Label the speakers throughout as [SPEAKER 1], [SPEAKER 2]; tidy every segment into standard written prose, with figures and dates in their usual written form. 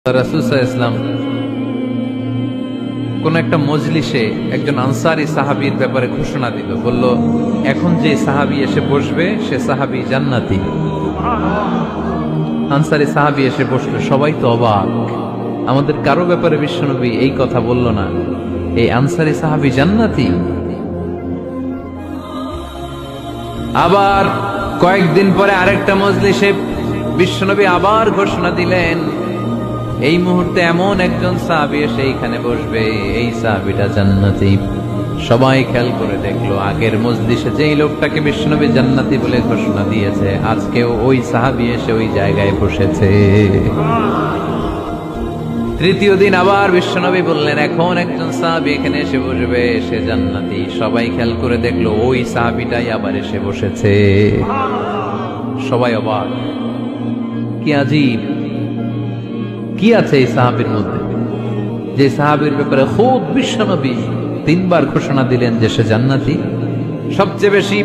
[SPEAKER 1] রাসূল সাল্লাল্লাহু আলাইহি ওয়াসাল্লাম কোন একটা মজলিসে একজন আনসারী সাহাবীর ব্যাপারে ঘোষণা দিল, বলল এখন যে সাহাবী এসে বসবে সে সাহাবী জান্নাতি। আনসারী সাহাবী এসে বসলো, সবাই তো অবাক, আমাদের কারো ব্যাপারে বিশ্বনবী এই কথা বলল না, এই আনসারী সাহাবী জান্নাতি। আবার কয়েকদিন পরে আরেকটা মজলিসে বিশ্বনবী আবার ঘোষণা দিলেন, এই মুহূর্তে এমন একজন সাহাবী এসে এইখানে বসবে, এই সাহাবীটা জান্নাতি। সবাই খেয়াল করে দেখলো, আগের মজলিসে যেই লোকটাকে বিশ্বনবী জান্নাতি বলে ঘোষণা দিয়েছে, আজকেও ওই সাহাবী এসে ওই জায়গায় বসেছে। তৃতীয় দিন আবার বিশ্বনবী বললেন, এখন একজন সাহাবী এখানে এসে বসবে, সে জান্নাতি। সবাই খেয়াল করে দেখলো, ওই সাহাবীটাই আবার এসে বসেছে। সবাই অবাক, কি আজীব, কি আছে এই সাহাবীর মধ্যে, যে সাহাবীর ব্যাপারে খুব বিশ্বনবী তিনবার ঘোষণা দিলেন যে সে জান্নাতি। সবচেয়ে বেশি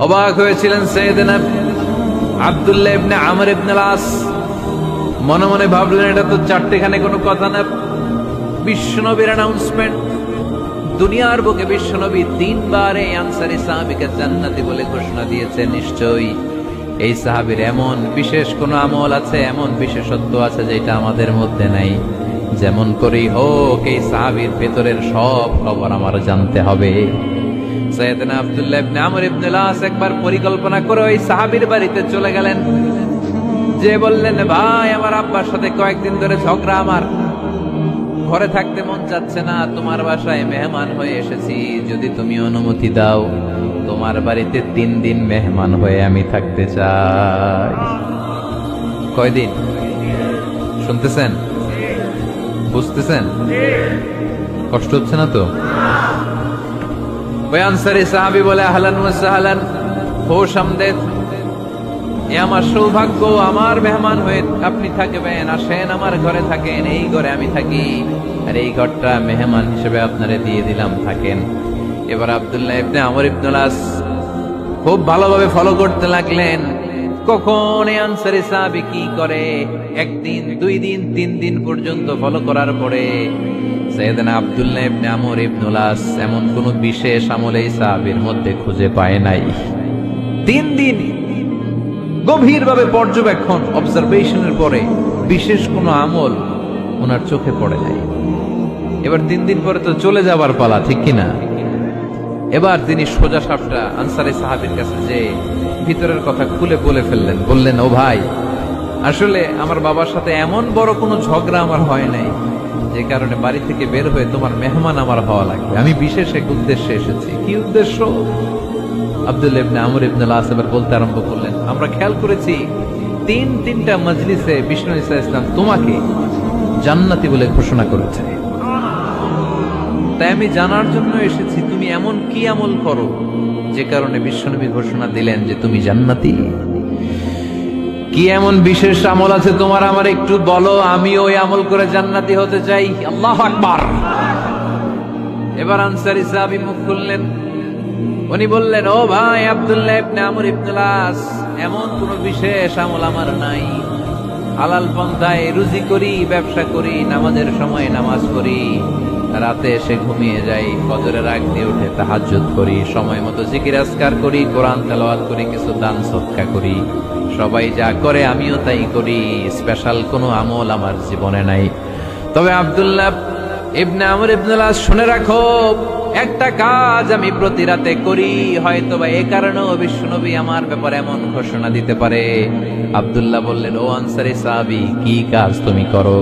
[SPEAKER 1] অবাক হয়েছিলেন সাইয়েদনা আব্দুল্লাহ ইবনে আমর ইবনে আস। মনে মনে ভাবলেন, এটা তো চারটেখানে কোনো কথা না, বিশ্বনবীর অ্যানাউন্সমেন্ট। দুনিয়ার বুকে বিশ্বনবী তিনবার এই আনসারী সাহাবীকে জান্নাতি বলে ঘোষণা দিয়েছে, নিশ্চয়ই এই সাহাবীর এমন বিশেষ কোন আমল আছে, এমন বিশেষত্ব আছে যেটা আমাদের মধ্যে নাই। যেমন করেই হোক এই সাহাবীর ভেতরের সব খবর আমার জানতে হবে। সাইয়েদনা আব্দুল্লাহ ইবনে আমর ইবনে আস একবার পরিকল্পনা করে ওই সাহাবীর বাড়িতে চলে গেলেন, যে বললেন, ভাই আমার আব্বার সাথে কয়েকদিন ধরে ঝগড়া, আমার ঘরে থাকতে মন চাচ্ছে না, তোমার বাসায় মেহমান হয়ে এসেছি, যদি তুমি অনুমতি দাও তোমার বাড়িতে 3 দিন মেহমান হয়ে আমি থাকতে চাই। কয়দিন? শুনতেছেন, বুঝতেছেন, কষ্ট হচ্ছে না তো? ওই আনসারী সাহাবী বলে, আহলান ওয়া সাহলান, খোশ আমদেদ, এ আমার সৌভাগ্য, আমার মেহমান হয়ে আপনি থাকবেন, আসেন আমার ঘরে থাকেন, এই ঘরে আমি থাকি, আর এই ঘরটা মেহমান হিসেবে আপনারে দিয়ে দিলাম, থাকেন। এবার আব্দুল্লাহ ইবনে আমর ইবনে আস খুব ভালোভাবে ফলো করতে লাগলেন, কখন এই আনসারী সাহাবী কি করে। 1 দিন 2 দিন 3 দিন পর্যন্ত ফলো করার পরে সাইয়েদনা আব্দুল্লাহ ইবনে আমর ইবনে আস এমন কোন বিশেষ আমল এই সাহাবীর মধ্যে খুঁজে পায় নাই। 3 দিন গভীরভাবে পর্যবেক্ষণ, অবজারভেশনের পরে বিশেষ কোনো আমল ওনার চোখে পড়ে নাই। এবার 3 দিন পরে তো চলে যাবার পালা, ঠিক কিনা? এবার তিনি সোজা সাপটা আনসারী সাহাবীর কাছে যে ভিতরের কথা খুলে বলে ফেললেন, বললেন, ও ভাই, আসলে আমার বাবার সাথে এমন বড় কোনো ঝগড়া আমার হয় নাই, যে কারণে বাড়ি থেকে বের হয়ে তোমার মেহমান আমার হওয়া লাগবে, আমি বিশেষ এক উদ্দেশ্যে এসেছি। কি উদ্দেশ্য? আব্দুল্লাহ ইবনে আমর ইবনে আস এবার বলতে আরম্ভ করলেন, আমরা খেয়াল করেছি 3টা মজলিসে বিষ্ণু ঈসা ইসলাম তোমাকে জান্নাতি বলে ঘোষণা করেছে, তাই আমি জানার জন্য এসেছি তুমি এমন কি আমল করো যে কারণে বিশ্বনবী ঘোষণা দিলেন যে তুমি জান্নাতি। কি এমন বিশেষ আমল আছে তোমার, আমার একটু বলো, আমি ওই আমল করে জান্নাতি হতে চাই। আল্লাহু আকবার। এবার আনসারী সাহাবী মুখ খুললেন, উনি বললেন, ও ভাই আব্দুল্লাহ ইবনে আমর ইবনে আস, এমন কোন বিশেষ আমল আমার নাই, হালাল পন্থায় রুজি করি, ব্যবসা করি, নামাজের সময় নামাজ করি, রাতে এসে ঘুমিয়ে যাই, ফজরের আগ দিয়ে উঠে তাহাজ্জুদ করি, সময় মতো জিকির আজকার করি, কোরআন তেলাওয়াত করি, কিছু দান সদকা করি, সবাই যা করে আমিও তাই করি, স্পেশাল কোনো আমল আমার জীবনে নাই। তবে আব্দুল্লাহ ইবনে আমর ইবনে আস, শুনে রাখো, একটা কাজ আমি প্রতি রাতে করি, হয়তো বা এ কারণেও বিশ্বনবী আমার ব্যাপারে এমন ঘোষণা দিতে পারে। আব্দুল্লাহ বললেন, ও আনসারী সাহাবী, কি কাজ তুমি করো?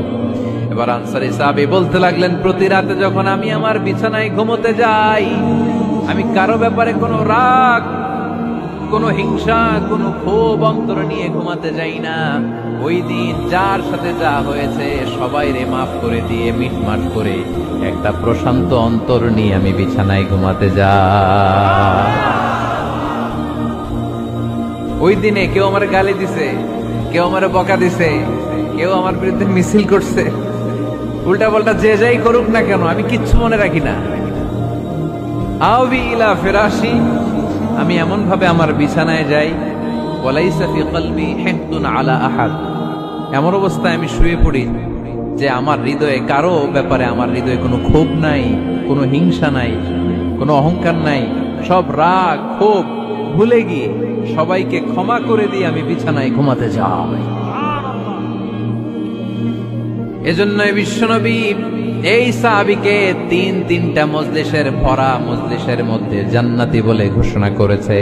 [SPEAKER 1] এবার আনসারী সাহাবী বলতে লাগলেন, প্রতি রাতে যখন আমি আমার বিছানায় ঘুমোতে যাই, আমি কারো ব্যাপারে কোনো রাগ, কোনো হিংসা, কোনো ক্ষোভ অন্তর নিয়ে ঘুমাতে যাই না। ওই দিন যার সাথে যা হয়েছে সবাই রে মাফ করে দিয়ে মিটমাট করে একটা প্রশান্ত অন্তর নিয়ে আমি বিছানায় ঘুমাতে যাই। ওই দিনে কেউ আমার গালি দিছে, কেউ আমার বকা দিছে, কেউ আমার বিরুদ্ধে মিছিল করছে, উল্টা পাল্টা যে যাই করুক না কেন, আমি কিচ্ছু মনে রাখি না। আওবি ইলা ফিরাশি, আমি এমন ভাবে আমার বিছানায় যাই, ওয়ালাইসা ফি কলবি হিকদুন আলা আহাদ, এমন অবস্থায় আমি শুয়ে পড়ি যে আমার হৃদয়ে কারো ব্যাপারে আমার হৃদয়ে কোনো ক্ষোভ নাই, কোনো হিংসা নাই, কোনো অহংকার নাই, সব রাগ ক্ষোভ ভুলে গিয়ে সবাইকে ক্ষমা করে দিয়ে আমি বিছানায় ঘুমাতে যাই। এজন্যই বিশ্বনবী এই সাহাবীকে তিনটা মজলিসের ভরা মজলিসের মধ্যে জান্নাতি বলে ঘোষণা করেছে।